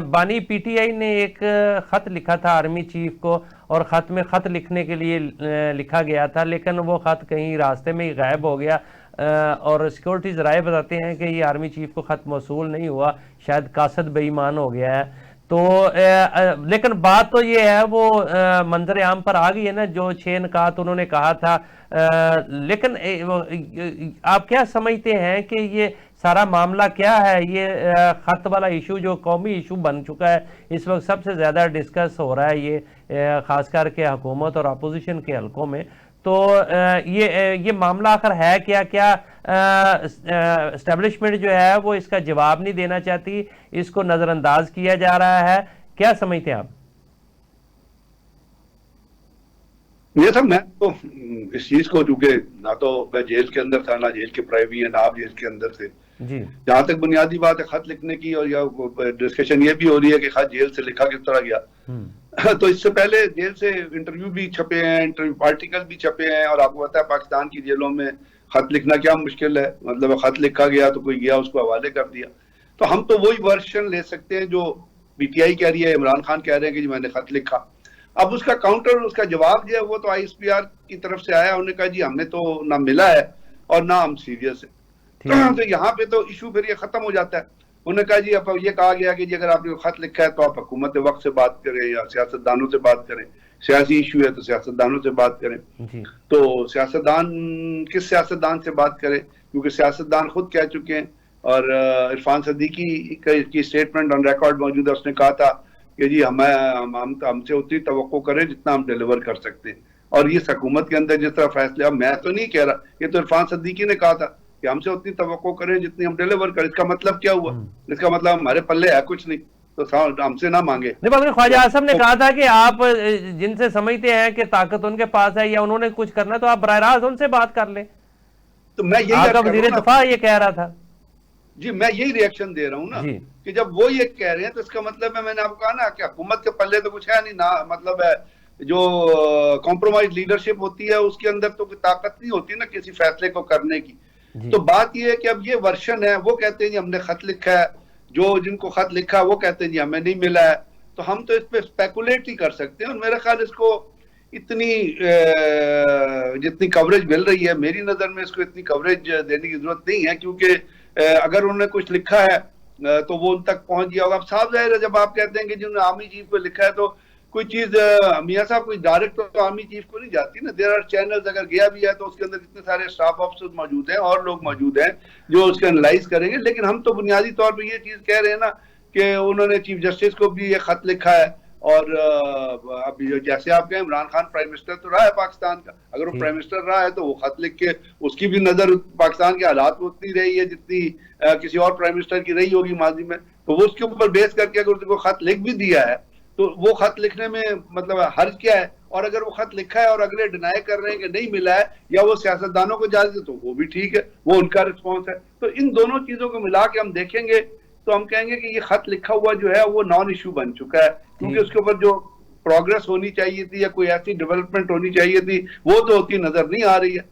बानी पीटीआई ने एक खत लिखा था आर्मी चीफ को, और खत में खत लिखने के लिए लिखा गया था, लेकिन वो खत कहीं रास्ते में ही गायब हो गया। और सिक्योरिटी ज़राए बताते हैं कि ये आर्मी चीफ को खत मौसूल नहीं हुआ, शायद कासद बेईमान हो गया है। तो लेकिन बात तो ये है, वो मंजर आम पर आ गई है ना, जो 6 निकात उन्होंने कहा था। लेकिन आप क्या समझते हैं कि ये सारा मामला क्या है? ये खत वाला इशू जो कौमी इशू बन चुका है, इस वक्त सबसे ज़्यादा डिस्कस हो रहा है ये, ख़ास करके हुकूमत और अपोजिशन के हलकों में। तो ये मामला आखिर है क्या? क्या एस्टेब्लिशमेंट जो है वो इसका जवाब नहीं देना चाहती, इसको नजरअंदाज किया जा रहा है? क्या समझते हैं आप? ये सब मैं तो इस चीज को, चूंकि ना तो मैं जेल के अंदर था, ना जेल के प्राइवी है, ना आप जेल के अंदर थे। जी। जहां तक बुनियादी बात है खत लिखने की, और या डिस्कशन ये भी हो रही है कि खत जेल से लिखा किस तरह गया। तो इससे पहले जेल से इंटरव्यू भी छपे हैं, इंटरव्यू आर्टिकल भी छपे हैं, और आपको पता है पाकिस्तान की जेलों में खत लिखना क्या मुश्किल है। मतलब खत लिखा गया तो कोई गया उसको हवाले कर दिया। तो हम तो वही वर्जन ले सकते हैं जो पीटीआई कह रही है, इमरान खान कह रहे हैं कि जी मैंने खत लिखा। अब उसका काउंटर, उसका जवाब जो है वो तो आईएसपीआर की तरफ से आया। उन्होंने कहा जी हमने तो ना मिला है और ना हम सीरियस है। तो यहाँ पे तो इशू फिर ये खत्म हो जाता है। उन्होंने कहा जी अब ये कहा गया कि जी अगर आपने खत लिखा है तो आप हुकूमत वक्त से बात करें या सियासतदानों से बात करें, सियासी इशू है तो सियासतदानों से बात करें। तो सियासतदान किस सियासतदान से बात करें, क्योंकि सियासतदान खुद कह चुके हैं, और इरफान सदीकी की स्टेटमेंट ऑन रिकॉर्ड मौजूद है। उसने कहा था कि जी हमसे उतनी तवक्को करें जितना हम डिलीवर कर सकते हैं। और ये हुकूमत के अंदर जिस तरह फैसले, अब मैं तो नहीं कह रहा, ये तो इरफान सदीकी ने कहा था कि हमसे उतनी तवक्को करें जितनी हम डिलीवर करें। इसका मतलब क्या हुआ? इसका मतलब हमारे पल्ले है कुछ नहीं, तो हमसे ना मांगे। नहीं, ख्वाजा आजम ने कहा था कि आप जिनसे समझते हैं कि ताकत उनके पास है या उन्होंने कुछ करना, तो आप बराह रास्त उनसे बात कर लें। तो मैं यही आपका वजीर दफा ये कह रहा था। जी मैं यही रिएक्शन दे रहा हूँ ना, कि जब वो ये कह रहे हैं तो इसका मतलब है, मैंने आपको कहा ना कि हुकूमत के पल्ले तो कुछ है नहीं ना। मतलब है जो कॉम्प्रोमाइज लीडरशिप होती है उसके अंदर तो कोई ताकत नहीं होती ना किसी फैसले को करने की। तो बात ये है कि अब ये वर्शन है, वो कहते हैं जी हमने खत लिखा है, जो जिनको खत लिखा है वो कहते हैं जी हमें नहीं मिला है। तो हम तो इस पे स्पेकुलेट ही कर सकते हैं। और मेरा ख्याल इसको इतनी जितनी कवरेज मिल रही है, मेरी नजर में इसको इतनी कवरेज देने की जरूरत नहीं है, क्योंकि अगर उन्होंने कुछ लिखा है तो वो उन तक पहुंच गया होगा। अब साफ जाहिर है जब आप कहते हैं कि जिन्होंने आर्मी चीफ को लिखा है, तो कोई चीज मियां साहब कोई डायरेक्ट तो आर्मी चीफ को नहीं जाती ना। देयर आर चैनल्स, अगर गया भी है तो उसके अंदर इतने सारे स्टाफ ऑफिसर्स मौजूद हैं और लोग मौजूद हैं जो उसके एनालाइज करेंगे। लेकिन हम तो बुनियादी तौर पर ये चीज कह रहे हैं ना कि उन्होंने चीफ जस्टिस को भी ये खत लिखा है। और अभी जैसे आप कहें, इमरान खान प्राइम मिनिस्टर तो रहा है पाकिस्तान का, अगर वो प्राइम मिनिस्टर रहा है तो वो खत लिख के, उसकी भी नजर पाकिस्तान के हालात में उतनी रही है जितनी किसी और प्राइम मिनिस्टर की रही होगी माजी में। तो वो उसके ऊपर बेस करके अगर उसको खत लिख भी दिया है तो वो खत लिखने में मतलब हर्ज क्या है। और अगर वो खत लिखा है और अगले डिनाई कर रहे हैं कि नहीं मिला है, या वो सियासतदानों को इजाजत है, तो वो भी ठीक है, वो उनका रिस्पॉन्स है। तो इन दोनों चीजों को मिला के हम देखेंगे तो हम कहेंगे कि ये खत लिखा हुआ जो है वो नॉन इशू बन चुका है, क्योंकि उसके ऊपर जो प्रोग्रेस होनी चाहिए थी या कोई ऐसी डेवलपमेंट होनी चाहिए थी वो तो होती नजर नहीं आ रही है।